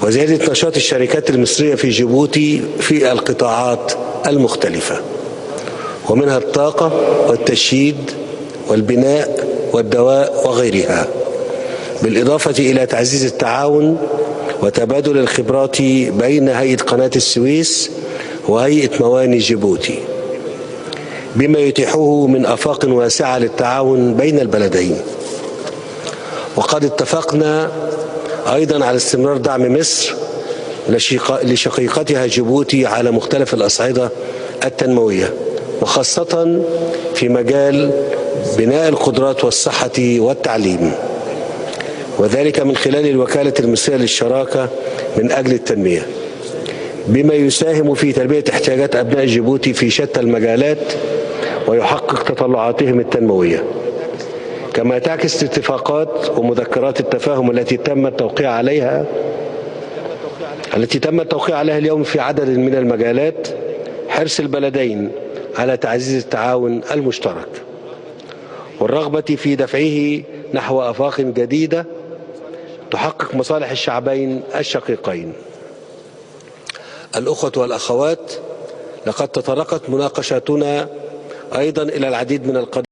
وزيادة نشاط الشركات المصرية في جيبوتي في القطاعات المختلفة، ومنها الطاقة والتشييد والبناء والدواء وغيرها، بالإضافة إلى تعزيز التعاون وتبادل الخبرات بين هيئة قناة السويس وهيئة مواني جيبوتي، بما يتيحه من آفاق واسعة للتعاون بين البلدين. وقد اتفقنا أيضا على استمرار دعم مصر لشقيقتها جيبوتي على مختلف الأصعدة التنموية، وخاصة في مجال بناء القدرات والصحة والتعليم، وذلك من خلال الوكالة المصرية للشراكة من أجل التنمية، بما يساهم في تلبية احتياجات أبناء جيبوتي في شتى المجالات ويحقق تطلعاتهم التنموية. كما تعكس اتفاقات ومذكرات التفاهم التي تم التوقيع عليها اليوم في عدد من المجالات حرص البلدين على تعزيز التعاون المشترك والرغبة في دفعه نحو آفاق جديدة تحقق مصالح الشعبين الشقيقين. الأخوة والأخوات، لقد تطرقت مناقشاتنا أيضا إلى العديد من القضايا